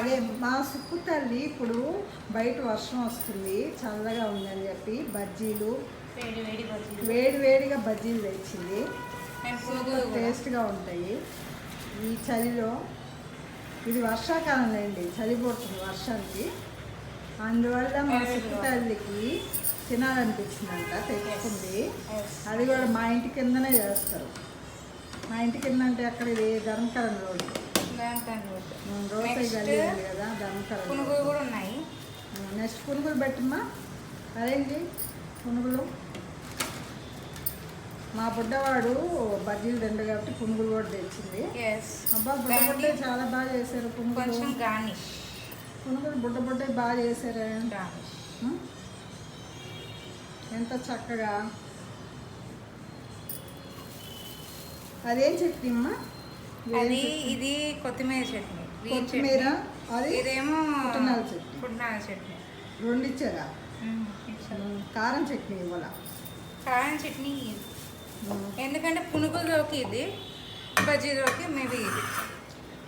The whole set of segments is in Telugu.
అదే మా సుక్కు తల్లి ఇప్పుడు బయట వర్షం వస్తుంది చల్లగా ఉందని చెప్పి బజ్జీలు వేడి వేడిగా బజ్జీలు తెచ్చింది. సూపర్ టేస్ట్గా ఉంటాయి ఈ చలిలో. ఇది వర్షాకాలం అండి, చలి పడుతుంది వర్షానికి. అందువల్ల మా సుక్కు తల్లికి తినాలనిపించిందంట, తెచ్చుకుంది. అది కూడా మా ఇంటి కిందనే చేస్తారు. మా ఇంటి కింద అంటే అక్కడ ఇది ధర్మకరం రోడ్డు, రోసై గల్లీ ఉంది కదా, ధర్మకరం. పునుగులు కూడా ఉన్నాయి. నెక్స్ట్ పునుగులు పెట్టమ్మా, అరేంజ్ పునుగులు. మా బుడ్డవాడు బజ్జీలు తిండు కాబట్టి పునుగులు కూడా తెచ్చింది. అబ్బా బుడ్డ చాలా బాగా చేశారు పునుగులు. పునుగులు బుడ్డ బాగా చేశారు, ఎంత చక్కగా. అదేం చట్నీ అమ్మా? అది ఇది కొత్తిమీర చట్నీ. కొత్తిమీర, అది ఇదేమో పుట్నాల చట్నీ. పుట్నాల చట్నీ రెండు ఇచ్చారా? కారం చట్నీ ఇవ్వాల. కారం చట్నీ ఎందుకంటే పునుగులోకి ఇది, బజ్జీలోకి మేబీ ఇది.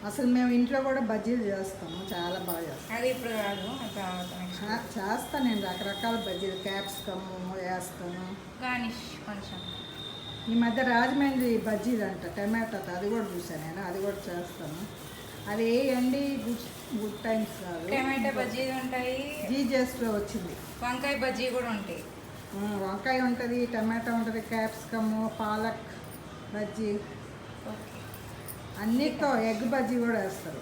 అసలు మేము ఇంట్లో కూడా బజ్జీలు చేస్తాము, చాలా బాగా చేస్తాం. అది ఇప్పుడు కాదు, చేస్తాను నేను రకరకాల బజ్జీలు, క్యాప్సికమ్ వేస్తాను. గార్నిష్ కొంచెం. ఈ మధ్య రాజమండ్రి బజ్జీలు అంట టమాటోతో, అది కూడా చూసాను నేను, అది కూడా చేస్తాను. అది వేయండి, గుడ్ టైమ్స్ కాదు. టమాటో బజ్జీలు ఉంటాయి, జీజెస్లో వచ్చింది. వంకాయ బజ్జీ కూడా ఉంటాయి. వంకాయ ఉంటుంది, టమాటో ఉంటుంది, క్యాప్సికమ్, పాలక్ బజ్జీ, అన్నిటితో ఎగ్ బజ్జీ కూడా వేస్తారు.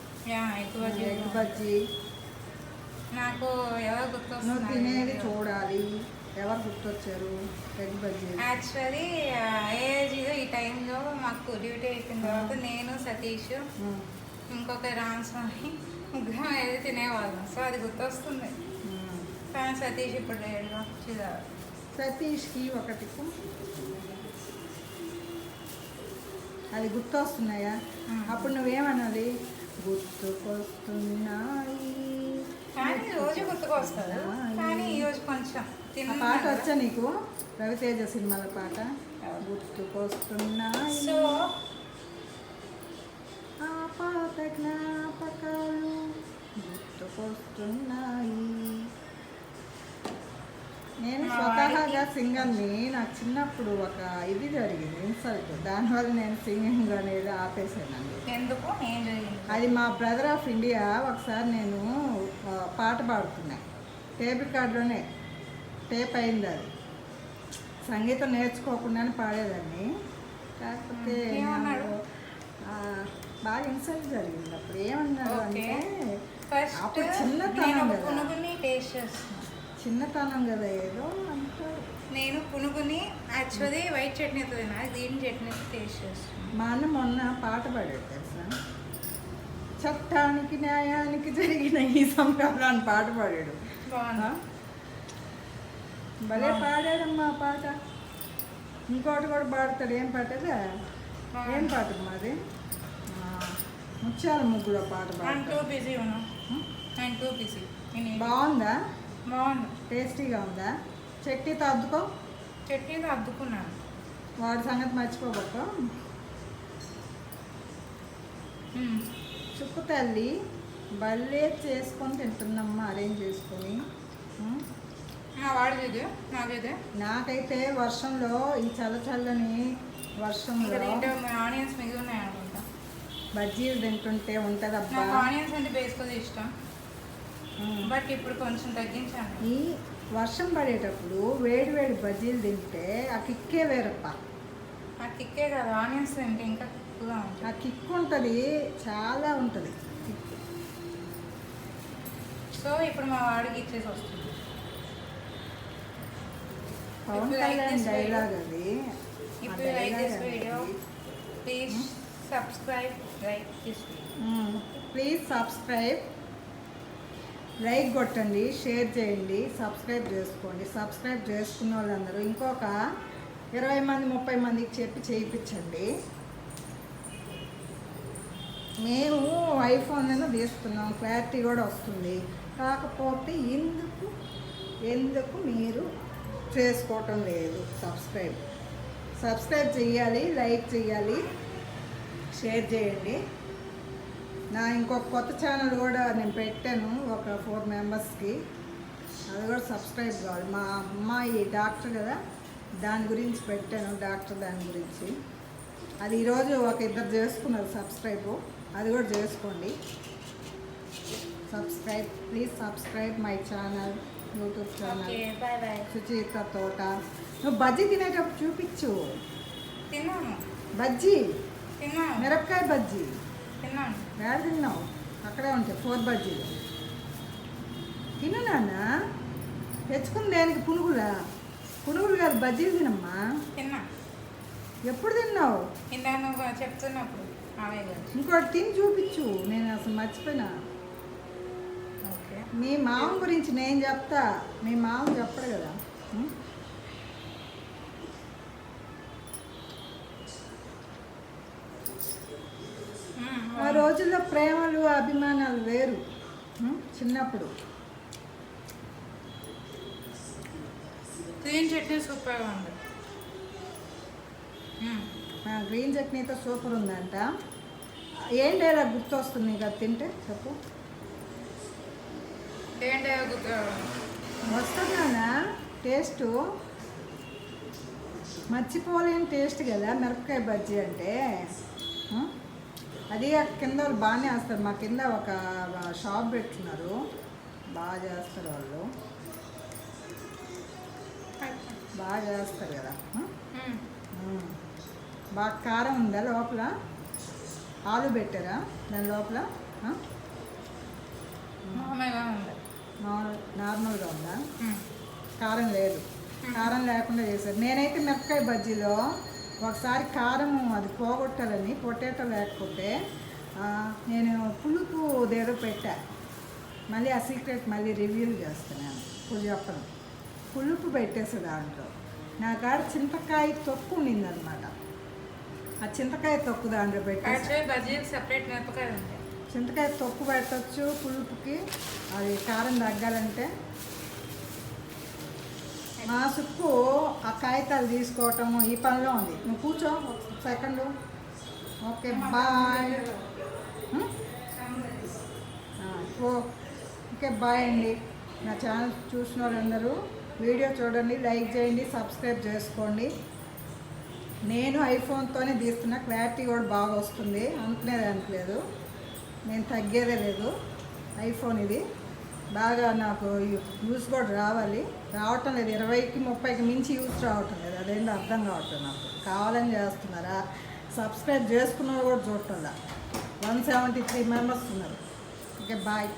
ఎగ్ బజ్జీ నాకు ఎవరు గుర్తొస్తున్నారు, నువ్వు తినేది చూడాలి. ఎవరు గుర్తొచ్చారు? ఎగ్ బజ్జీ. యాక్చువల్లీ ఏజీలో ఈ టైంలో మాకు డ్యూటీ అయిపోయిన తర్వాత నేను, సతీష్, ఇంకొక రామస్వామి ముగ్గురం ఏది తినేవాళ్ళం. సో అది గుర్తొస్తుంది. కానీ సతీష్ ఇప్పుడు లేడుగా. సతీష్కి ఒకటి అది గుర్తొస్తున్నాయా? అప్పుడు నువ్వేమనాలి? గుర్తుకొస్తున్నాయి. కానీ రోజు గుర్తుకొస్తుంది, కానీ ఈరోజు కొంచెం పాట వచ్చా నీకు? రవితేజ సినిమాల పాట గుర్తుకొస్తున్నాయి. సో ఆ పాత జ్ఞాపకాలు గుర్తుకొస్తున్నాయి. నేను స్వతహాగా సింగర్ని. నాకు చిన్నప్పుడు ఒక ఇది జరిగింది, ఇన్సల్ట్. దానివల్ల నేను సింగింగ్ అనేది ఆపేసానండి. ఎందుకు? అది మా బ్రదర్ ఆఫ్ ఇండియా ఒకసారి నేను పాట పాడుతున్నా, టేప్ రికార్డులోనే టేప్ అయింది. అది సంగీతం నేర్చుకోకుండానే పాడేదాన్ని. కాకపోతే బాగా ఇన్సల్ట్ జరిగింది. అప్పుడు ఏమన్నారు అంటే, అప్పుడు చిన్నతనం కదా ఏదో అంటారు. నేను పునుగుని యాక్చువల్లీ వైట్ చట్నీ తిన్నా, గ్రీన్ చట్నీ టేస్ట్ చేస్తాను. మా అన్న మొన్న పాట పాడాడు తెలుసా, చట్టానికి న్యాయానికి జరిగిన ఈ సంప్రదాయాన్ని పాట పాడాడు. భలే పాడాడమ్మా పాట. ఇంకోటి కూడా పాడతాడు. ఏం పాటదా? ఏం పాట మాది? ముత్యాల ముగ్గులో పాట పాడతాడు. బాగుందా? బాగుంది, టేస్టీగా ఉందా? చట్నీతో అద్దుకో. చట్నీతో అద్దుకున్నాను. వాడి సంగతి మర్చిపోబోక. చుక్కు తల్లి భలే చేసుకొని తింటున్నమ్మా, అరేంజ్ చేసుకొని. నాకైతే వర్షంలో, ఈ చల్లని వర్షంలో ఆనియన్స్ మిగిలి ఉన్నాయి అనుకుంటా, బజ్జీలు తింటుంటే ఉంటుంది అబ్బా. ఆనియన్స్ అంటే బేసికల్ ఇష్టం, బట్ ఇప్పుడు కొంచెం తగ్గించాను. ఈ వర్షం పడేటప్పుడు వేడి వేడి బజ్జీలు తింటే ఆ కిక్కే వేరప్ప. ఆ కిక్కే కాదు, ఆనియన్స్ తింటే ఇంకా కిక్కుగా ఉంటుంది. ఆ కిక్ ఉంటుంది, చాలా ఉంటుంది కిక్. సో ఇప్పుడు మా వాడికి ఇచ్చేసి వస్తుంది. పవన్ కళ్యాణ్ డైలాగ్ అది. If you like this video, please subscribe, like this video. Please subscribe, like కొట్టండి, షేర్ చేయండి, సబ్స్క్రైబ్ చేసుకోండి. సబ్స్క్రైబ్ చేసుకున్న వాళ్ళందరూ ఇంకొక 20 మంది 30 మందికి చెప్పి చేయించండి. మేము ఐఫోన్లను తీస్తున్నాం, క్లారిటీ కూడా వస్తుంది. కాకపోతే ఎందుకు మీరు చేసుకోవటం లేదు? సబ్స్క్రైబ్ చేయాలి, లైక్ చేయాలి, షేర్ చేయండి. నా ఇంకొక కొత్త ఛానల్ కూడా నేను పెట్టాను ఒక 4 మెంబర్స్కి. అది కూడా సబ్స్క్రైబ్ కావాలి. మా అమ్మాయి డాక్టర్ కదా, దాని గురించి పెట్టాను, డాక్టర్ దాని గురించి. అది ఈరోజు ఒక 2 చేసుకున్నారు సబ్స్క్రైబ్. అది కూడా చేసుకోండి. Please subscribe my channel, YouTube channel bye bye. Suchita Thota. నువ్వు బజ్జీ తినేటప్పుడు చూపించు. తిన్నాను బజ్జీ, తిన్నాను మిరపకాయ బజ్జీ. తిన్నాను. ఏడ తిన్నావు? అక్కడే ఉంటాయి 4 బజ్జీలు. తిను నాన్న. తెచ్చుకుని దేనికి? పునుగులు కాదు, బజ్జీలు తినమ్మా. తిన్నా. ఎప్పుడు తిన్నావు? ఇందా నువ్వు చెప్తున్నప్పుడు ఆమె గారు. ఇంకోటి తిని చూపించు. నేను అసలు మర్చిపోయినా. ఓకే. మీ మామ గురించి నేను చెప్తా, మీ మామ చెప్పడు కదా. ఉం? ఆ రోజుల్లో ప్రేమలు అభిమానాలు వేరు. చిన్నప్పుడు గ్రీన్ చట్నీ సూపర్గా ఉంది. గ్రీన్ చట్నీతో సూపర్ ఉందంట. ఏం డైలా గుర్తొస్తుంది నీకు అది తింటే? చెప్పు. ఏంటో వస్తున్నానా? టేస్టు మర్చిపోలేని టేస్ట్ కదా మిరపకాయ బజ్జీ అంటే. అది కింద వాళ్ళు బాగానే వేస్తారు. మా కింద ఒక షాప్ పెట్టున్నారు, బాగా చేస్తారు వాళ్ళు. బాగా చేస్తారు కదా. బాగా కారం ఉందా లోపల? ఆలు పెట్టారా దాని లోపల? నార్మల్గా ఉందా? కారం లేదు. కారం లేకుండా చేశారు. నేనైతే మిరపకాయ బజ్జీలో ఒకసారి కారం అది పోగొట్టాలని, పొటాటో లేకపోతే నేను పులుపు ఏదో పెట్టా. మళ్ళీ ఆ సీక్రెట్ మళ్ళీ రివ్యూలు చేస్తున్నాను. ఇప్పుడు చెప్పను. పులుపు పెట్టేసా దాంట్లో. నా కాడ చింతకాయ తొక్కు ఉండిందనమాట. ఆ చింతకాయ తొక్కు దాంట్లో పెట్టేసి, సెపరేట్ మిరపకాయ ఉంటాయి. చింతకాయ తొక్కు పెట్టచ్చు పులుపుకి, అది కారం తగ్గాలంటే. మా సుక్కు ఆ కాగితాలు తీసుకోవటము ఈ పనిలో ఉంది. నువ్వు కూర్చో ఒక second. Okay bye. Okay bye అండి. నా ఛానల్ చూసిన వాళ్ళందరూ వీడియో చూడండి, లైక్ చేయండి, సబ్స్క్రైబ్ చేసుకోండి. నేను ఐఫోన్తోనే తీస్తున్నా, క్లారిటీ కూడా బాగా వస్తుంది. అనుకునేదానికి లేదు, నేను తగ్గేదే లేదు. ఐఫోన్ ఇది బాగా నాకు యూస్ కూడా రావటం లేదు. 20కి 30కి మించి యూస్ రావటం లేదు. అదేంటో అర్థం కావట్లేదు నాకు. కావాలని చేస్తున్నారా? సబ్స్క్రైబ్ చేసుకున్న కూడా చూడటంలా. 173 మెంబర్స్ ఉన్నారు. Okay bye.